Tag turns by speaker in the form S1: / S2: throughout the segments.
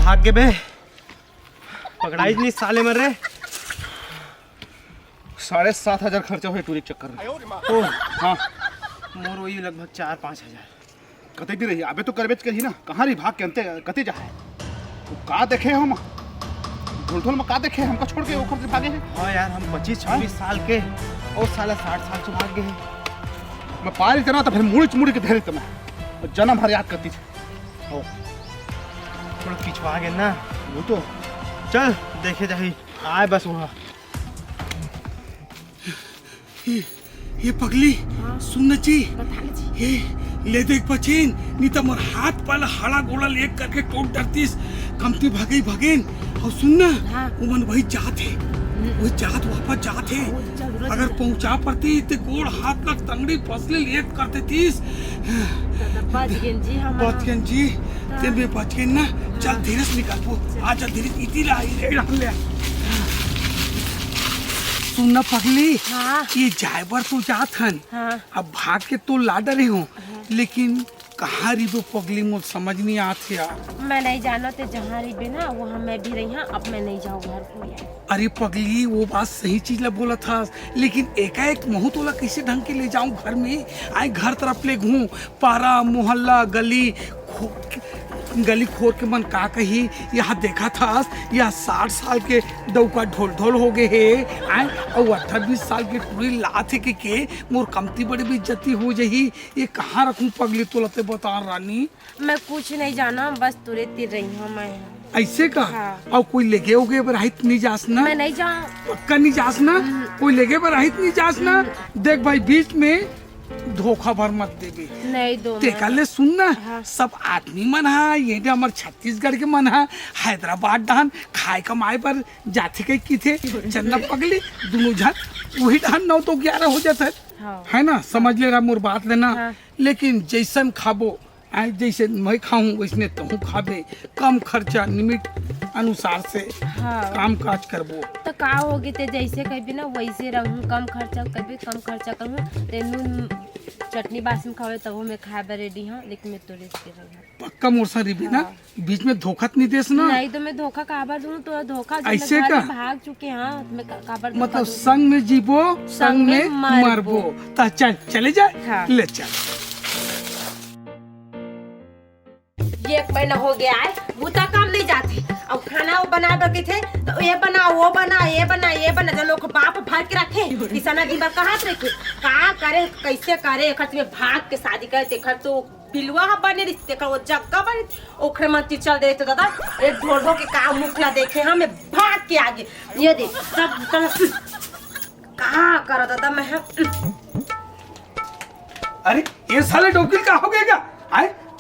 S1: भाग गए बे, पकड़ाई नहीं साले मर रहे।
S2: 7,500 खर्चा हुए टूरी के चक्कर में।
S1: ओ
S2: हाँ
S1: मोर वही लगभग 4-5 हजार।
S2: कते भी रही अबे तो करबेच कही ना, कहाँ रही भाग के अंते कते जाए तो का देखे हम ढोल में का देखे हमको छोड़ के ओखर से भागे हैं।
S1: हाँ यार हम 25-26 साल के और साला 60 साल से भाग गए हैं।
S2: मैं पार इतना तो फिर मुड़ के धरे तुम्हें जन्म भर याद करती थी।
S1: ओ थोड़ा पिछवा गए ना वो तो। चल देखे जाही आए बस वहाँ।
S3: ये पगली सुन जी, ये ले देख बचेन नहीं तो मोर हाथ पाल हड़ा गोड़ा लेक करके टोट डरतीस कमती भगेन। और सुनना वो मन वही जात है, वो जात वापस जात है। अगर पहुंचा पड़ती तो गोड़ हाथ लग तंगड़ी फसले लेक करते तीस। बचगन जी ते में बचगन ना। चल धीरे से निकल पो, आ चल धीरे इती ला ले। सुनना पगली, ये जायबर तो जात हन। अब भाग के तो ला डरे हो, लेकिन कहाँ रही वो पगली मुझे समझ नहीं आती यार।
S4: मैं नहीं जाना तो जहाँ रही बे ना वहाँ मैं भी रही हूँ। अब मैं नहीं जाऊँ घर को यार।
S3: अरे पगली वो बात सही चीज ला बोला था, लेकिन एकाएक महू तोला कैसे ढंग के ले जाऊं घर में। आए घर तरफ ले घूम, पारा मोहल्ला गली खोर के मन का कही। यहाँ देखा था यह 60 साल के डौका ढोल हो गए है। आए और 28 साल के टूरी लात है के मोर कमती बड़ी भी इज्जती हो जाही। ये कहाँ रखूं पगली तोला ते बता रानी।
S4: मैं कुछ नहीं जाना, बस तुरे तिर रही हूँ मैं।
S3: ऐसे का और कोई लेके होगे बराहित नहीं जास ना।
S4: मैं नहीं जाऊँ
S3: पक्का नहीं जास ना, कोई लेके बराहित नहीं जास ना। देख भाई बीच में धोखा भर मत देबे।
S4: नहीं दो
S3: तेकाले सुनना, सब आदमी मन है ये हमार छत्तीसगढ़ के मन है। हैदराबाद डाहन खाए कमाए पर जाते कई की थे चन्ना पगली दोनों जन वही डाहन 9 तो 11 हो जाता है ना। समझ ले रहा मोर बात लेना। लेकिन जैसन खाबो जैसे मैं खाऊं वैसने तुम खाबे। कम खर्चा निमित अनुसार से काम काज करबो
S4: तो का होगी ते जैसे कभी ना वैसे रहूं। कम खर्चा कभी कम खर्चा करूँ ते नून चटनी बासन खावे तब मैं खाए बर रेडी हूँ। लेकिन मैं तो रेस्ट कर
S3: पक्का मोरसा रिबी ना, बीच में धोखा नहीं देस ना।
S4: नहीं तो मैं धोखा काबर दूं, तो धोखा
S3: ऐसे का
S4: भाग चुके हैं मैं काबर
S3: मतलब संग में जीबो संग में मरबो। ता चले जाए ले चल।
S4: 1 महीना हो गया है, बूता काम नहीं जाते। अब खाना वो बना बगे थे तो ये बना वो बना ये बना ये बना। जो लोग बाप भर के रखे किसाना दिन भर कहाँ से रखे का करे कैसे करे। एक में भाग के शादी करे ते तो बिलवा बने रिश्ते का वो जगह बने ओखरे मंती चल दे तो दादा एक ढोल के काम मुखला देखे हमें भाग के आगे ये दे सब कहाँ करो दादा मैं।
S3: अरे ये साले डोकिल का हो गएगा।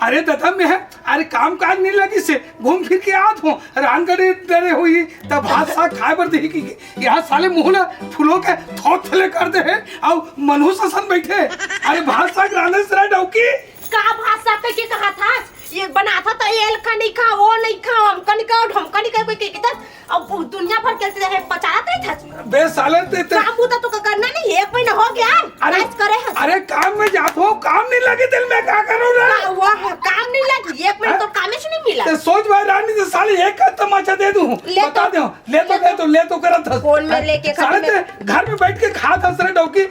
S3: अरे दादा में है, अरे काम काज नहीं लगी से घूम फिर के आत हो रान करे डरे हुई तब भात साग खाए पर देखी यहाँ साले मुहला फूलों के थोक थले कर दे है और मनहू ससन बैठे। अरे भात साग राने से डौकी
S4: का भात साग के कहा था ये बना था तो ये का नहीं खा वो नहीं खा हमका नहीं खा ढमका नहीं खा कोई कहता। अब दुनिया भर के है पचात नहीं था
S3: बे साले ते
S4: काम बूता तो करना नहीं। 1 महीना हो गया
S3: अरे
S4: करे है।
S3: अरे काम में जात हो काम नहीं लगे दिल में क्या करो रे।
S4: वो काम नहीं लगी 1 महीना तो काम ही नहीं मिला।
S3: ते सोच भाई रानी से साले एक का तमाचा दे दूं बता दो ले तो करत था
S4: फोन में लेके
S3: साले ते घर में बैठ के खा था सरे डौकी।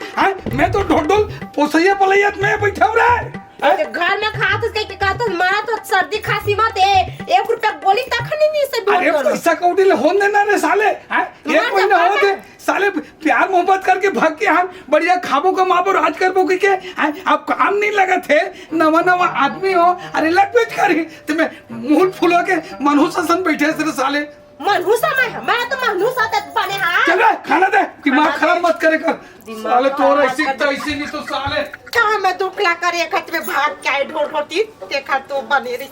S3: मैं तो ढोल पोसैया पलैयत में बैठा रहा
S4: घर में खात के कहता मारा तो सर्दी खांसी मत है 1 रुपया बोली तक नहीं से बोल।
S3: अरे पैसा कौड़ी ले होने ना रे साले 1 महीना हो गए साले प्यार मोहब्बत करके भाग के हम बढ़िया खाबो का माँ पर राज करबो के अब काम नहीं लगा थे नवा आदमी हो। अरे लग पेच करी तुम्हें मूल फूलों के मनहूस हसन बैठे सर साले
S4: मनहूसा मैं तो मनहूसा बने। हाँ
S3: चल खाना दे दिमाग खराब मत करे कर साले तोर ऐसी नहीं तो साले
S4: कहाँ मैं दुखला करे खत में भाग के ढोल होती देखा तो बने रही।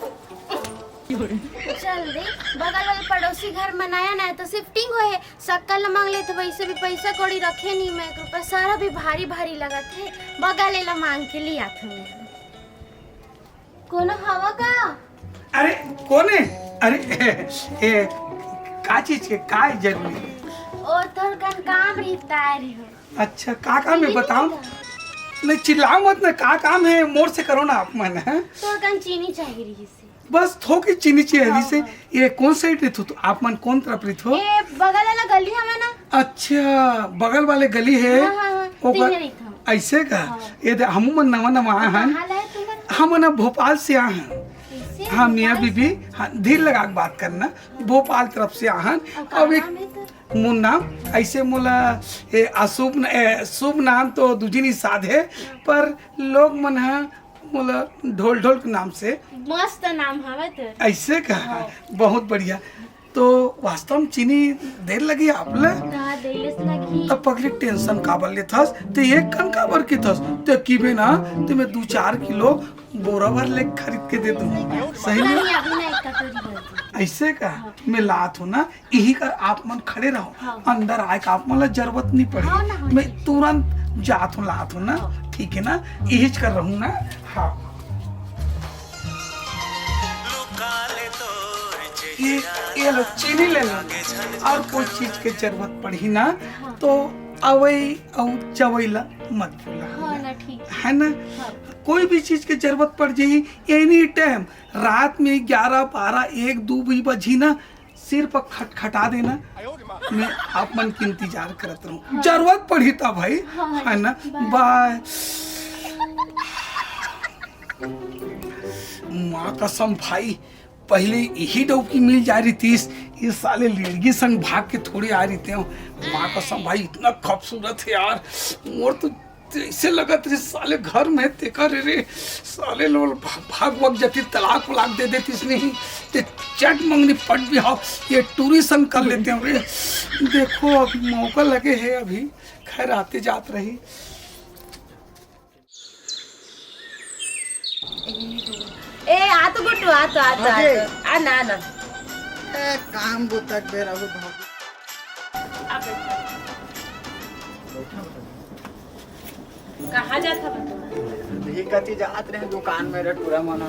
S5: चल रे बगल वाले पड़ोसी घर में नया नया तो शिफ्टिंग हो है शक्ल न मांग ले तो वैसे भी पैसा कौड़ी रखे नहीं। मैं 1 रुपया सारा भी भारी भारी लगा थे बगल ले ला मांग के लिया था। कोनो हवा का
S3: अरे कौन है। अरे का चीज के का जरूरी
S5: और तोर कन काम रहता है।
S3: अच्छा का काम है बताओ। नहीं चिल्लाओ मत ना का काम है मोर से करो ना आप मन है।
S5: तोर कन चीनी चाहिए रही से
S3: बस थोकी चीनी चाहिए से। ये कौन साइड रहते हो तो आप मन कौन तरफ रहते हो?
S5: ये बगल वाला गली हमें ना।
S3: अच्छा बगल वाले गली है।
S5: तीन रही था।
S3: ऐसे का ये हम मन नवा नवा आए हैं।
S5: कहाँ लाए तुम?
S3: हम ना भोपाल से आए हैं।
S5: कैसे?
S3: हाँ मियाँ बीबी, हाँ धीर लगा के बात करना। भोपाल तरफ से आए हैं। अब एक मुन नाम ऐसे मोला शुभ नाम तो दूजी नहीं साध है, पर लोग मन है मोला ढोल ढोल के नाम से
S5: मस्त नाम हवे तो।
S3: ऐसे का। बहुत बढ़िया। तो वास्तव में चीनी देर लगी आपले
S5: ना देले से लगी।
S3: तब पगली टेंशन काबर ले थस ते एक कन काबर की थस ते कीबे ना ते मैं 2-4 किलो बोरा भर ले खरीद के दे दूं। सही में
S5: नहीं अभी ना एक कटोरी भर दो।
S3: ऐसे का मैं लात हूँ ना, यही कर आप मन खड़े रहो। अंदर आए का आप मन जरूरत नहीं पड़ी। मैं तुरंत जात हूँ लात हूँ ना, ठीक है ना? यही कर रहूँ ना। हाँ ये लो चीनी ले लो, और कोई चीज के जरूरत पड़ी ना तो अवई और चवैला मत भूला।
S5: हाँ ना ठीक
S3: है ना? कोई भी चीज की जरूरत पड़ जाए एनी टाइम, रात में 11, 12, 1, 2 बजी ना सिर पर खटखटा देना। मैं आप मन की इंतजार करत रहूं। जरूरत पड़ी तब भाई, है ना? बाय। माँ कसम भाई, पहले यही डौकी मिल जा रही थी, ये साले लड़की संग भाग के थोड़ी आ रही थे। माँ कसम भाई इतना खूबसूरत है यार, और तो ऐसे लगा थे साले घर में देखा रे साले लोग भाग वग जाती, तलाक वलाक दे देती इसने ही ते चट मंगनी पट भी हो, ये टूरिज्म कर लेते हैं रे। देखो अभी मौका लगे है, अभी खैर आते जात रही।
S4: ए आ तो गुट्टू आ तो आ ना ना
S1: काम बुतक बेरा हो
S4: कहाँ जाता बता?
S1: ये कति जात रहे दुकान में रे पूरा मना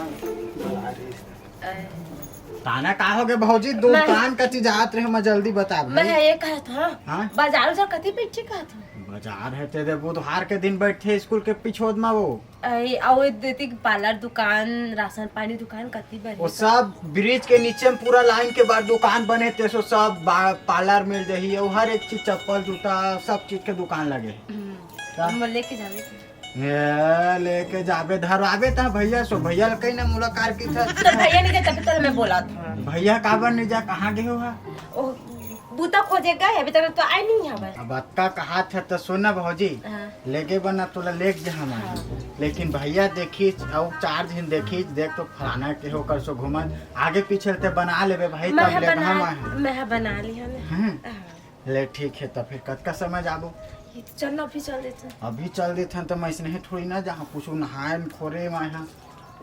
S1: ताना का हो गए भौजी, दुकान कति जात रहे मैं जल्दी बता।
S4: मैं ये कहा था
S1: हाँ?
S4: बाजार उजार कति पीछे कहा था?
S1: बाजार है ते बुधवार के दिन बैठे स्कूल के पिछोद में वो
S4: आओ देती पार्लर दुकान, राशन पानी दुकान कति बने।
S1: वो सब ब्रिज के नीचे में पूरा लाइन के बाद दुकान बने थे, सो सब पार्लर मिल रही है, हर एक चीज चप्पल जूता सब चीज के दुकान लगे।
S4: लेके जावे
S1: लेके जाबे धरवाबे था भैया, सो भैया कहीं ना मुलाकात की था
S4: तो भैया नहीं जाते तो मैं बोला था
S1: भैया काबर नहीं जा, कहाँ गए हुआ?
S4: बूता खोजे गए अभी तक तो आए नहीं है।
S1: अब अक्का कहा था तो सुना भौजी, लेके बना तोला लेके जा हम, लेकिन भैया देखी और 4 दिन देखी देख तो फलाना के होकर सो घूमन आगे पीछे ते बना लेबे भाई, तब ले हम
S4: मैं बना ली है।
S1: ले ठीक है, तो फिर कत का समय जाबो?
S4: चलना अभी चल देते
S1: अभी चल देते तो मैं स्नेह थोड़ी ना जहाँ कुछ नहाए खोरे में यहाँ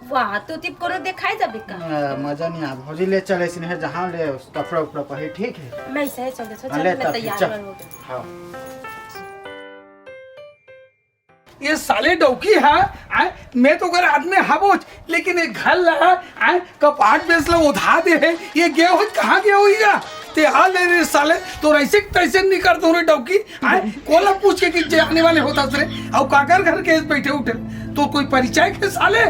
S4: वाह तो तिप कोनो दिखाई जाबे का
S1: मजा नहीं आ भौजी, ले चले स्नेह जहाँ ले कपड़ा उपड़ा पहले, ठीक है?
S4: मैं सही चल देता
S1: चल
S4: मैं तैयार हो गया।
S1: हाँ
S3: ये साले डौकी है मैं तो कर आदमी हाबोच, लेकिन एक घर लगा कपाट बेच लो उधा दे है, ये गे हो कहाँ गया होगा ते हाल ले रे साले, तो ऐसे तैसे नहीं कर दो रे डौकी। कोला पूछ के कि आने वाले होता रे और काकर घर के बैठे उठे तो कोई परिचय के साले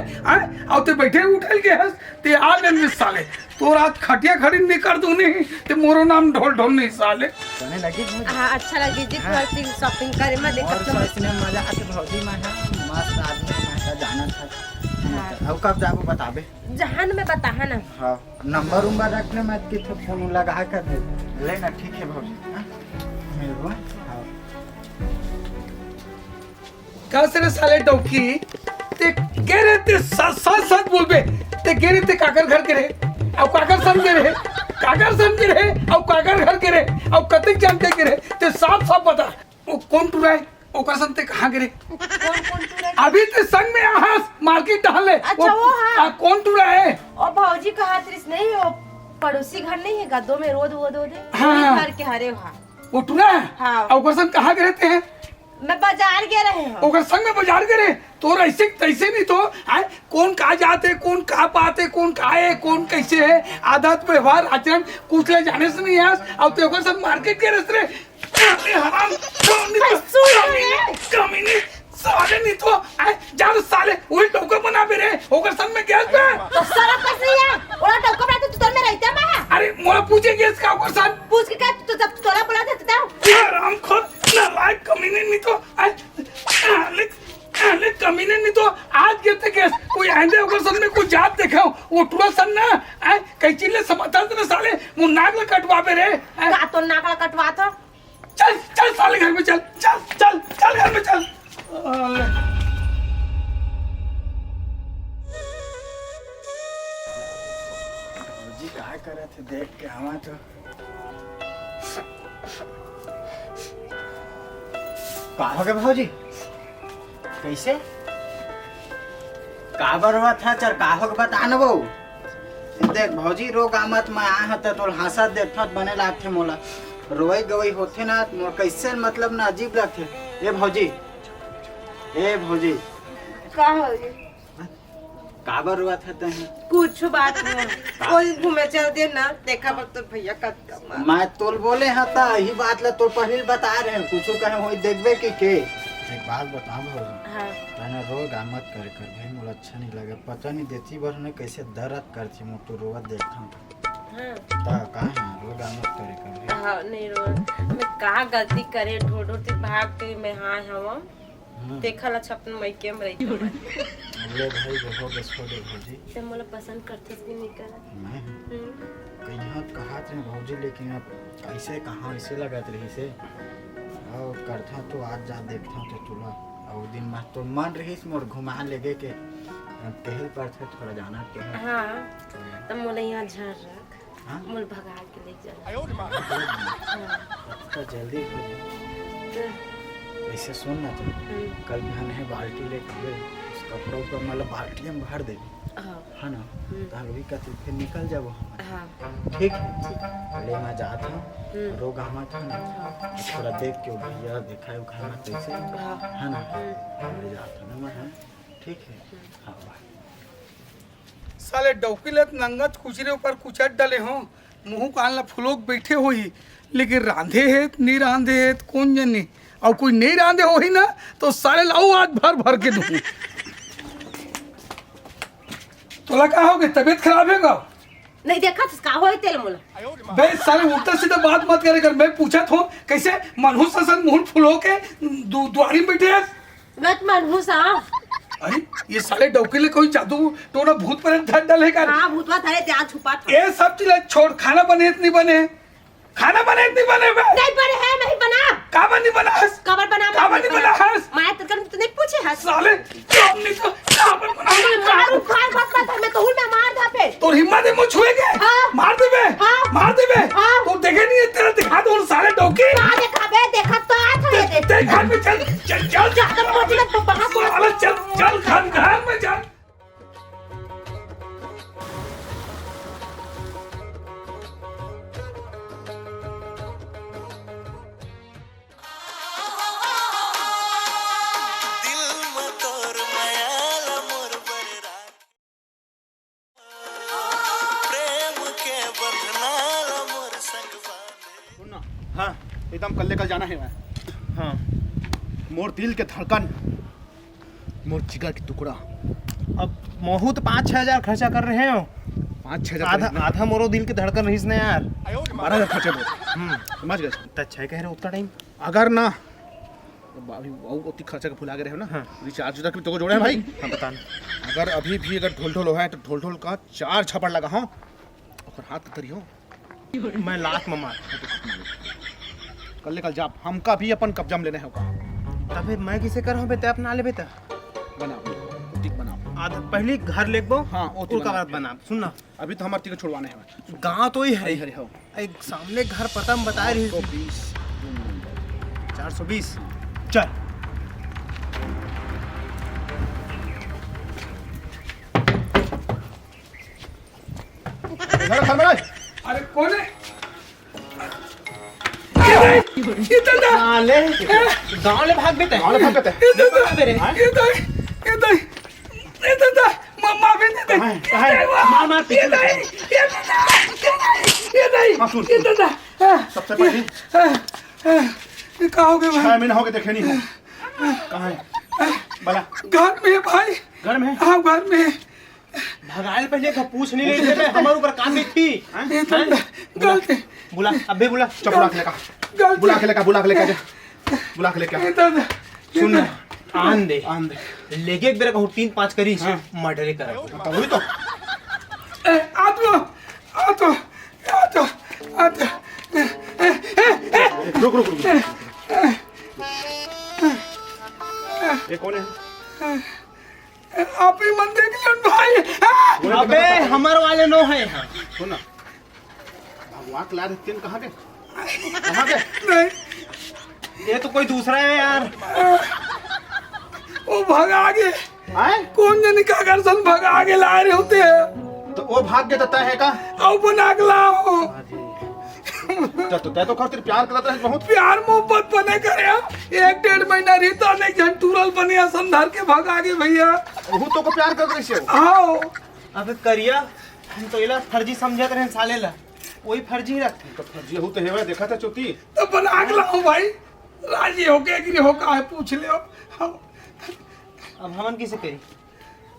S3: और ते बैठे उठल के हस ते हाल ले साले, तो रात खटिया खड़ी नहीं कर दूं नहीं ते मोरो नाम ढोल ढोल नहीं साले।
S1: जाने लगी
S4: हाँ अच्छा लगी जी, थोड़ी शॉपिंग करे मैं देख
S1: और सो इसने मजा आके भौजी में मस्त आदमी में जाना था। अब कब जाबो बताबे?
S4: जहान में बता है ना।
S1: हाँ नंबर उम्बर रखने में कि तो फोन लगा कर दे लेना, ठीक है भौजी? हाँ
S3: क्या से साले डौकी ते गे रे ते सच बोल बे, ते गे रे ते काकर घर के रे और काकर सन के रे, काकर सन के रे और काकर घर के रे और कतिक जानते के रे ते साफ बता। वो कौन टूरा है ओकर सन ते कहां के रे?
S4: कौन
S3: अभी ते संग में आहास मार्केट टहले।
S4: अच्छा वो हाँ
S3: कौन टूरा है?
S4: और भौजी कहा त्रिस नहीं हो पड़ोसी घर नहीं है गद्दों में रोड वो दो दे
S3: हाँ।
S4: घर के हरे वहाँ
S3: वो टूरा है?
S4: हाँ।
S3: और ओकर सन कहां के रहते हैं?
S4: मैं बाजार गए रहे हैं।
S3: ओकर संग में बाजार करे तो ऐसे तैसे नहीं तो कौन कहा जाते, कौन कहा पाते, कौन कहा है, कौन कैसे है, आदत व्यवहार आचरण कुछ ले जाने से नहीं आस और ते ओकर संग मार्केट के रस्ते साले नहीं तो आए जान साले वही टोकर बना बे रे ओकर संग में गैस पे
S4: तो सारा कैसे है ओला टोका बना तो तू में रहता मैं
S3: अरे मोला पूछे गैस का ओकर संग
S4: पूछ के क्या तू जब तोला बोला था
S3: राम खोर ना लाइक कमीने नहीं तो आए ले कमीने नहीं तो आज गिरते गैस कोई आंधे ओकर संग में कोई जात देखाओ वो टूरा सन ना आए कैची ले समझता ना साले मुंह नाक कटवा बे रे
S4: का तो नाक कटवा था
S3: चल चल साले घर में चल चल चल चल घर में चल
S1: जी क्या करे थे देख के हवा तो का हो गया भाजी कैसे का बरवा था चल का हो गया बता न बहू देख भौजी रोग आमत मैं आ हता तो हंसा देखत बने लागथे मोला रोई गवई होथे ना मोर कैसे मतलब ना अजीब लगथे ए भौजी
S4: का हो
S1: का बरवा था तही
S4: कुछ बात नहीं कोई घूमे चल दे ना देखा बक तो भैया का
S1: मैं तोल बोले हता यही बात ला तो पहले बता रहे हैं कुछ कहे होई देखबे के एक बात बता भौजी
S4: हां
S1: ताना रोग आमत करे कर भाई मोला अच्छा नहीं लगे पता नहीं देती बार ने कैसे दर्द करती मो तो रोवा देखता
S4: हां
S1: ता कहां रोग आमत करे कर
S4: हां नहीं रो मैं कहा गलती करे ढोढो ते भाग के मैं हां हवा देखा ला छपन मई के में रही
S1: ले भाई हो गए छोड़े भौजी
S4: ते मोला पसंद करते भी नहीं कर
S1: मैं कहीं कहा थे भौजी लेकिन अब ऐसे कहां ऐसे लगत रही से और करथा तो आज जा देखता तो तुला और दिन में तो मन रही मोर घुमा लेगे के टहल पर थे थोड़ा जाना के
S4: हां त मोला यहां झर रख
S1: हां
S4: मोल भगा के ले जा
S1: तो जल्दी हो ऐसे सुन ना तुम कल बिहान है बाल्टी लेके गए उस कपड़ों को मतलब बाल्टी में भर देगी है ना तो अभी कति फिर निकल जाबो
S4: हां
S1: ठीक है ले मैं जाता हूँ रोग आमा था ना थोड़ा देख के भैया देखा है घर में कैसे है ना ले जाता ना मैं ठीक है हाँ बाय
S3: साले डौकीलत नंगत कुचरे ऊपर कुचट डाले हो मुंह कान ला फुलोक बैठे होई लेकिन रांधे है नहीं रांधे है कौन जाने और कोई नहीं रांधे हो ही ना तो साले लाओ आज भर भर के दूं तोला का हो गई तबीयत खराब है का
S4: नहीं देखा का होय तेल मोला
S3: बे साले उल्टा सीधा बात मत करे कर मैं पूछा था कैसे मनहूस ससन मुंह फुलो के द्वारी में बैठे है
S4: मत मनहू सा
S3: अरे ये साले डौकीले कोई जादू टोना भूत प्रेत धर डाले का
S4: हां भूतवा थारे त्या छुपा था
S3: ये सब चीज छोड़ खाना बने नहीं बने खाना बने नहीं बने बे
S4: नहीं बने है नहीं बना
S3: का बनी बना हस
S4: कबर बना
S3: का बनी बना हस
S4: मैं तो नहीं पूछे हस
S3: साले तुम नहीं तो का बन बना
S4: मारू खाए बात मैं तो मैं मार दा पे
S3: तो हिम्मत है मुझ छुएगे मार दे बे मार दे बे तू देखे नहीं है तेरा दिखा दो साले डौकी
S4: का देखा बे देखा तो आ था ये
S3: तेरे घर में चल चल चल
S4: जाकर पहुंच में तो बाहर
S3: साले चल चल घर में चल
S2: हाँ एकदम कल लेकर जाना है मैं हाँ मोर दिल के धड़कन मोर जिगर की टुकड़ा
S6: अब महू तो 5-6 हजार खर्चा कर रहे हो
S2: 5-6 हजार
S6: आधा आधा मोरो दिल के धड़कन रहीस ना यार
S2: 12,000 खर्चे बोल समझ गए
S6: तो अच्छा कह रहे उतना टाइम
S2: अगर ना तो अभी वो उतनी खर्चा का भुला गए रहे हो ना
S6: हाँ।
S2: रिचार्ज तक भी तो जोड़े हैं भाई
S6: हाँ बता
S2: अगर अभी भी अगर ढोल ढोल हो है तो ढोल ढोल का 4 छपड़ लगा हो और हाथ करी हो
S6: मैं लात में मार
S2: कल जाप हमका भी अपन कब्जा में लेने होगा
S6: तबे मैं किसे कर हूं बेटा अपना ले बेटा
S2: बनाओ टिक बनाओ
S6: आधा पहले घर लेबो
S2: हाँ
S6: उसका बाद बना सुन ना
S2: अभी तो हमारे टिकट छुड़वाने हैं
S6: गांव तो ही है
S2: हरी हो
S6: एक सामने घर पता हम बता रही
S2: 420
S6: 420 चल
S3: अरे कौन है ये दादा
S6: ले गांव ले भाग बेटा
S2: गाँव ले भाग बेटा
S3: ये दादा मम्मा भी दे दे
S6: मार मार
S3: ये दादा
S2: सबसे पहले
S3: ये कहाँ हो गए भाई
S2: 6 महीने हो गए देखे नहीं हो कहाँ है
S6: बला
S3: घर में है भाई,
S6: घर में
S3: हाँ घर में है।
S6: भगायल पहले का पूछ नहीं रही थे हमारे ऊपर काम भी थी
S3: ये तो गलत है,
S6: बुला अबे बुला
S2: चल बुला के लेका,
S3: गलत
S2: बुला के लेका, बुला के लेके जा, बुला के लेके आ।
S3: है दादा।
S6: सुन ना आन दे
S2: आन दे
S6: लेके एक बेर कहूँ 3-5 करी मर्डर कर
S2: वही तो
S3: आ तो
S2: रुक रुक रुक। ये कौन है?
S3: आप ही मन देख लियो भाई।
S6: अबे हमारे वाले नो है यहाँ
S2: सुन ना, भगवान के लाद तीन कहाँ गए? कहाँ गए?
S3: नहीं
S6: ये तो कोई दूसरा है यार।
S3: वो भगा के
S2: आए
S3: कौन जाने का घर सन भगा के ला रहे होते हैं,
S2: तो वो भाग गया तय है का?
S3: और बना के लाओ।
S2: तो तय तो खातिर प्यार करता है बहुत।
S3: प्यार मोहब्बत बने करे, 1-1.5 महीना रहता नहीं जन टूरल बने संधार के भगा के भैया।
S2: वो तो को प्यार कर रही से
S3: आओ
S6: अबे करिया हम तो इला फर्जी समझत रहे साले ला, वही फर्जी रखते।
S2: तो फर्जी हो तो हेवा देखा था चोती।
S3: तो बना के लाओ भाई, राजी हो के गिरी हो का है पूछ लियो। हाँ।
S6: अब हमन किसे करी?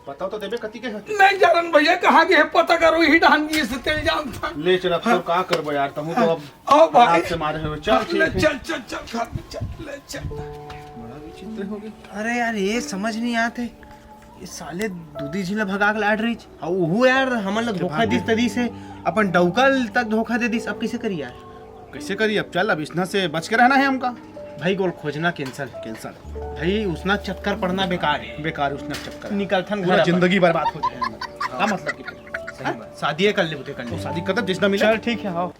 S2: बताओ तो देबे कति के है?
S3: नहीं जानन भैया कहाँ के है, पता करो ही डान की से तेल जानता।
S2: ले चल अब तो का करबो यार, तहु तो अब
S3: आओ भाई,
S2: हाथ से मारे हो। चल ठीक
S3: ले
S2: है।
S3: चल चल चल घर में चल, ले चल।
S2: बड़ा विचित्र हो गया।
S6: अरे यार ये समझ नहीं आते, ये साले दूधी झीला भगा के लाड रही और वो यार हमन लोग धोखा दिस तदी से अपन डौकल तक धोखा दे दिस। अब कैसे करी यार?
S2: कैसे करी अब? चल अब इसना से बच के रहना है हमका।
S6: भाई गोल खोजना कैंसल
S2: कैंसल
S6: भाई, उसना चक्कर पड़ना बेकार है।
S2: बेकार उसने चक्कर
S6: निकलथन
S2: पूरा
S6: घर
S2: जिंदगी बर्बाद हो जाए। का मतलब कि
S6: शादी कर ले बुते कर
S2: तो
S6: ले।
S2: शादी कर जिसना मिले।
S6: चल ठीक है आओ।